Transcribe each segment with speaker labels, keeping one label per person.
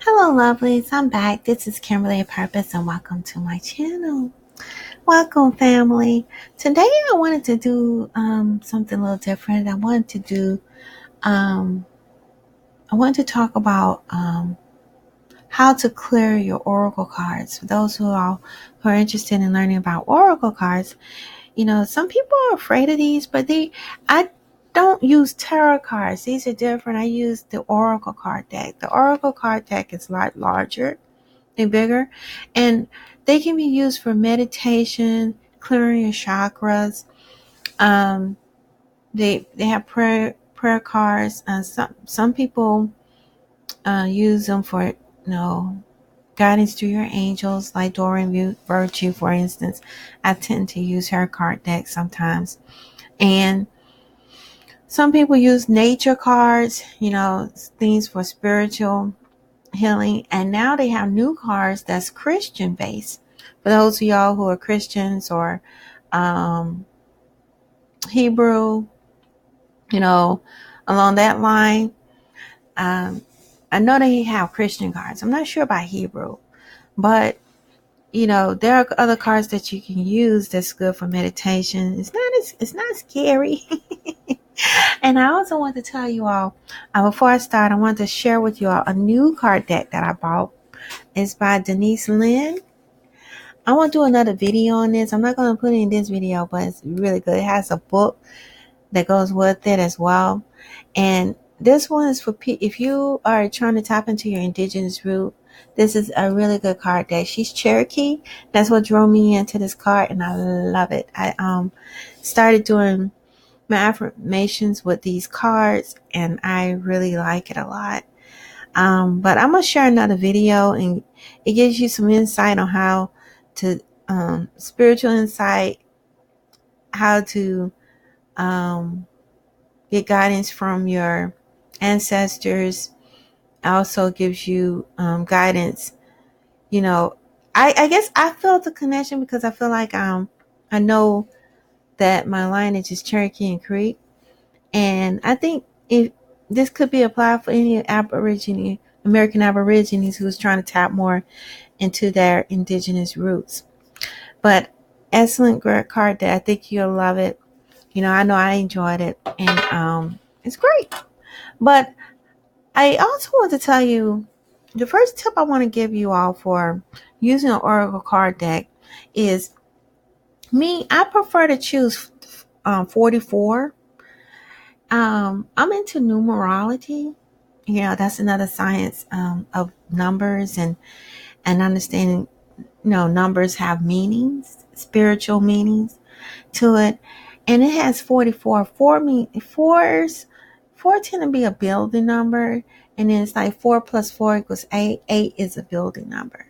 Speaker 1: Hello, lovelies. I'm back. This is Kimberly of Purpose, and welcome to my channel. Welcome, family. Today, I wanted to do something a little different. Um, I wanted to talk about how to clear your oracle cards. For those who are interested in learning about oracle cards, some people are afraid of these, but I don't use tarot cards. These are different. I use the oracle card deck. The oracle card deck is a lot larger. They're bigger, and they can be used for meditation, clearing your chakras. Um, they have prayer cards. Some people use them for guidance through your angels, like Doreen Virtue, for instance. I tend to use her card deck sometimes, and some people use nature cards. Things for spiritual healing, and now they have new cards that's Christian based. For those of y'all who are Christians or um, Hebrew, along that line, um, I know they have Christian cards. I'm not sure about Hebrew, but there are other cards that you can use that's good for meditation. It's not scary. And I also want to tell you all, before I start, I want to share with you all a new card deck that I bought. It's by Denise Linn. I want to do another video on this. I'm not going to put it in this video, but it's really good. It has a book that goes with it as well. And this one is for if you are trying to tap into your indigenous root. This is a really good card deck. She's Cherokee. That's what drew me into this card, and I love it. I started doing my affirmations with these cards, and I really like it a lot. But I'm going to share another video, and it gives you some insight on how to, spiritual insight, how to get guidance from your ancestors. Also gives you guidance. I guess I felt the connection because I feel like I know that my lineage is Cherokee and Creek. And I think if this could be applied for any American Aborigines who's trying to tap more into their indigenous roots. But excellent great card that I think you'll love it. I know I enjoyed it, and it's great. But I also want to tell you the first tip I want to give you all for using an oracle card deck is me. I prefer to choose 44. I'm into numerology. That's another science of numbers and understanding. Numbers have meanings, spiritual meanings to it, and it has 44. Four tend to be a building number, and then it's like 4 plus 4 equals 8. 8 is a building number,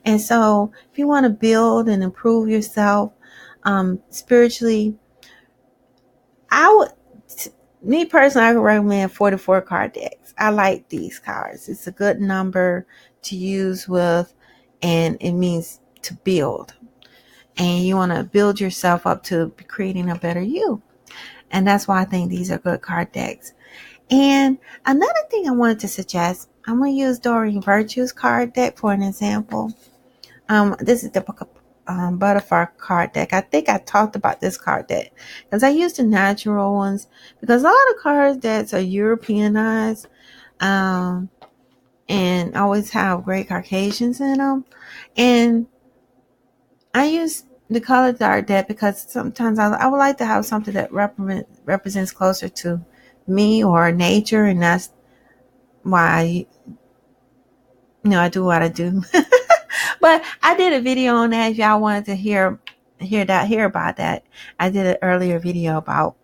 Speaker 1: and so if you want to build and improve yourself spiritually, I would. Me personally, I would recommend 44 card decks. I like these cards. It's a good number to use with, and it means to build. And you want to build yourself up to creating a better you. And that's why I think these are good card decks. And another thing I wanted to suggest, I'm going to use Doreen Virtue's card deck for an example. This is the butterfly card deck. I think I talked about this card deck because I use the natural ones because a lot of card decks are Europeanized and always have great Caucasians in them. And I use the color card deck because sometimes I would like to have something that represents closer to me or nature, and that's why I do what I do. But I did a video on that. If y'all wanted to hear about that, I did an earlier video about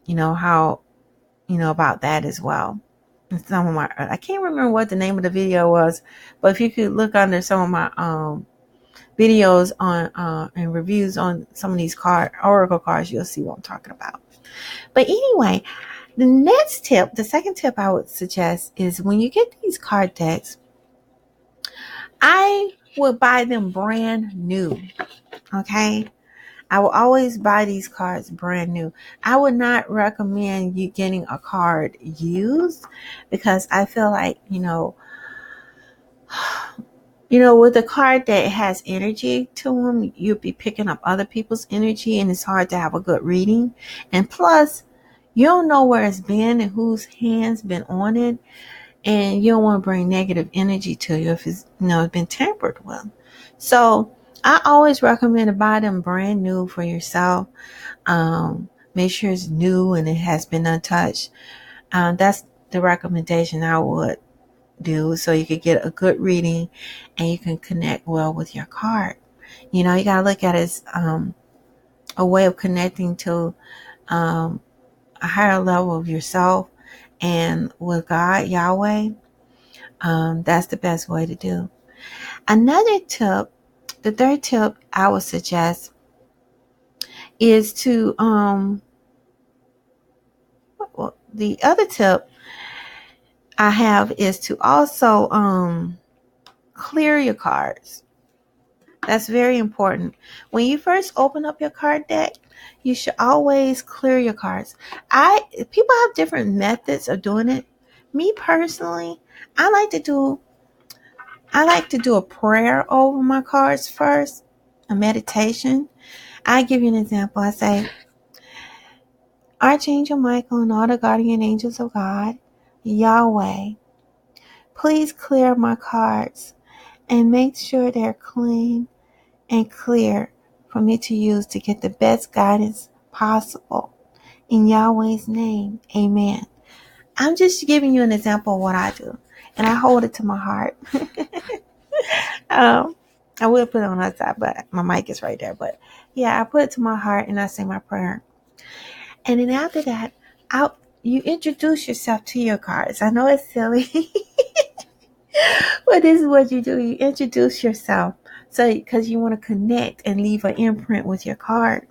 Speaker 1: how about that as well. And some of my I can't remember what the name of the video was, but if you could look under some of my videos on and reviews on some of these oracle cards, you'll see what I'm talking about. But anyway, the second tip I would suggest is when you get these card decks, I would buy them brand new. Okay. I will always buy these cards brand new. I would not recommend you getting a card used because I feel like, with a card that has energy to them, you'll be picking up other people's energy, and it's hard to have a good reading. And plus, you don't know where it's been and whose hands been on it, and you don't want to bring negative energy to you if it's been tampered with. So I always recommend to buy them brand new for yourself. Make sure it's new and it has been untouched. That's the recommendation I would do, so you could get a good reading and you can connect well with your card. You gotta look at it as a way of connecting to a higher level of yourself and with God, Yahweh. That's the best way to do. Another tip, the third tip I would suggest is to the other tip I have is to also clear your cards. That's very important. When you first open up your card deck, you should always clear your cards. People have different methods of doing it. Me personally, I like to do a prayer over my cards first, a meditation. I give you an example. I say, Archangel Michael and all the guardian angels of God, Yahweh, please clear my cards and make sure they're clean and clear for me to use to get the best guidance possible. In Yahweh's name, amen. I'm just giving you an example of what I do, and I hold it to my heart. I will put it on the side, but my mic is right there. But yeah, I put it to my heart and I say my prayer. And then after that, you introduce yourself to your cards. I know it's silly, but this is what you do. You introduce yourself. So, because you want to connect and leave an imprint with your card.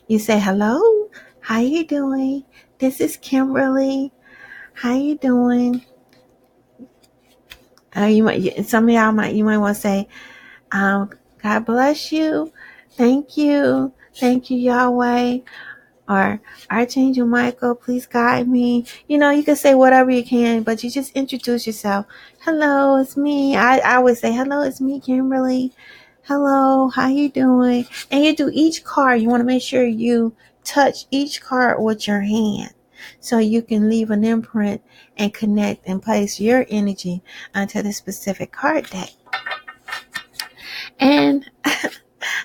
Speaker 1: You say, hello, how you doing? This is Kimberly. How you doing? Some of y'all you might want to say, God bless you. Thank you. Thank you, Yahweh. Or Archangel Michael, please guide me. You can say whatever you can, but you just introduce yourself. Hello, it's me. I always say, hello, it's me, Kimberly. Hello, how you doing? And you do each card. You want to make sure you touch each card with your hand so you can leave an imprint and connect and place your energy onto the specific card deck. And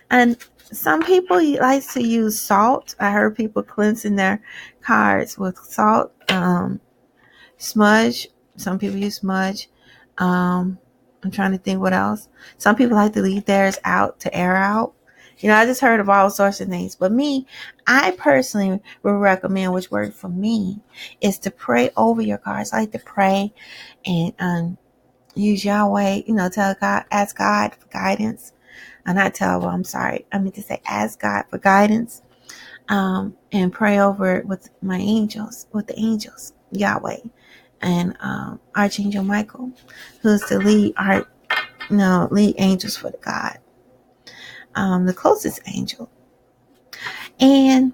Speaker 1: and some people like to use salt. I heard people cleansing their cards with salt. Smudge. Some people use smudge. I'm trying to think what else. Some people like to leave theirs out to air out. I just heard of all sorts of things. But I personally would recommend, which worked for me, is to pray over your cards. I like to pray and use Yahweh, tell God, ask God for guidance. And I meant to say ask God for guidance, and pray over it with the angels, Yahweh, and Archangel Michael, who's the lead angels for the God, the closest angel. And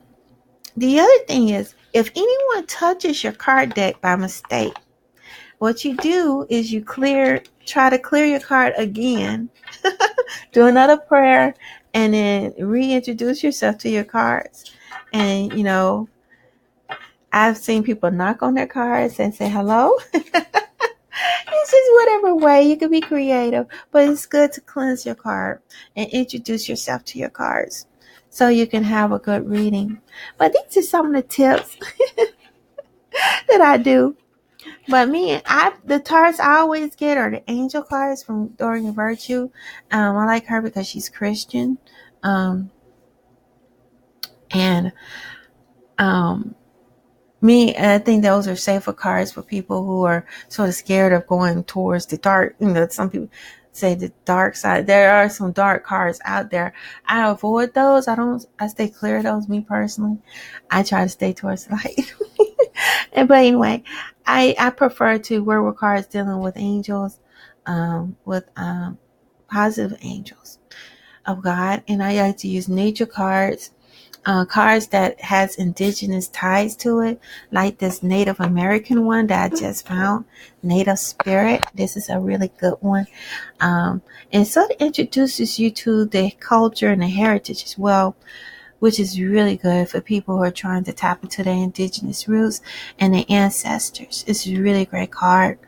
Speaker 1: the other thing is, if anyone touches your card deck by mistake, what you do is you try to clear your card again, do another prayer, and then reintroduce yourself to your cards. And, I've seen people knock on their cards and say hello. It's just whatever way. You can be creative, but it's good to cleanse your card and introduce yourself to your cards so you can have a good reading. But these are some of the tips that I do. But the cards I always get are the angel cards from Doreen Virtue. I like her because she's Christian. I think those are safer cards for people who are sort of scared of going towards the dark. Some people say the dark side. There are some dark cards out there. I avoid those. I stay clear of those, me personally. I try to stay towards the light. But anyway, I prefer to work with cards dealing with angels, with positive angels of God. And I like to use nature cards cards that has indigenous ties to it, like this Native American one that I just found, Native Spirit. This is a really good one. And so it introduces you to the culture and the heritage as well, which is really good for people who are trying to tap into their indigenous roots and their ancestors. It's a really great card.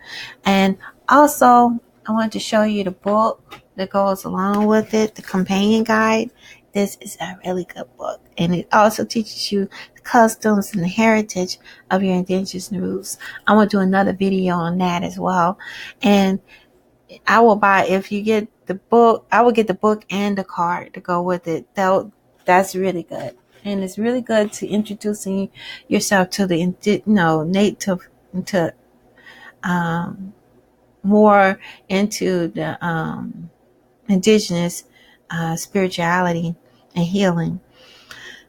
Speaker 1: And also, I want to show you the book that goes along with it, the companion guide. This is a really good book. And it also teaches you the customs and the heritage of your indigenous roots. I'm going to do another video on that as well. And I will buy, if you get the book, I will get the book and the card to go with it. That's really good. And it's really good to introducing yourself to the, native, into, more into the, indigenous, spirituality and healing.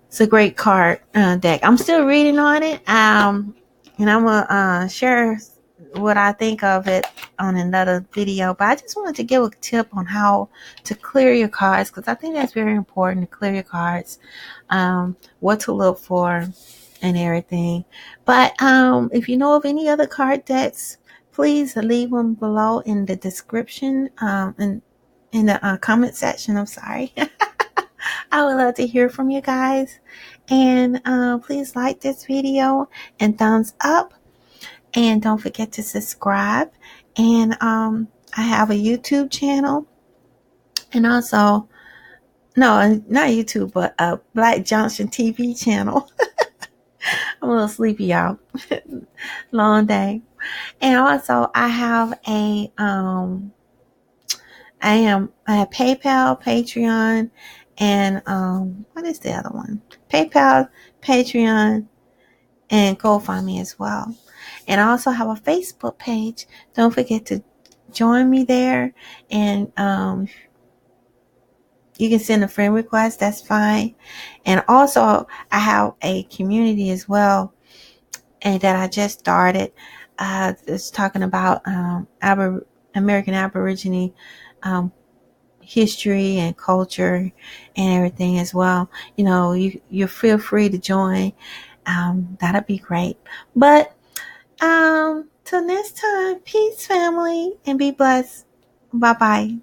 Speaker 1: It's a great card deck. I'm still reading on it. And I'm going to share what I think of it on another video. But I just wanted to give a tip on how to clear your cards, because I think that's very important to clear your cards, what to look for and everything. But if you know of any other card decks, please leave them below in the description, in the comment section. I'm sorry. I would love to hear from you guys. And please like this video and thumbs up. And don't forget to subscribe. And I have a YouTube channel. And also, no, not YouTube, but a Black Junction TV channel. I'm a little sleepy, y'all. Long day. And also, I have I have PayPal, Patreon, and what is the other one? PayPal, Patreon, and GoFundMe as well. And I also have a Facebook page. Don't forget to join me there. And you can send a friend request. That's fine. And also, I have a community as well, and that I just started. It's talking about American Aborigine history and culture and everything as well. You feel free to join. That'd be great. But till next time, peace, family, and be blessed. Bye bye.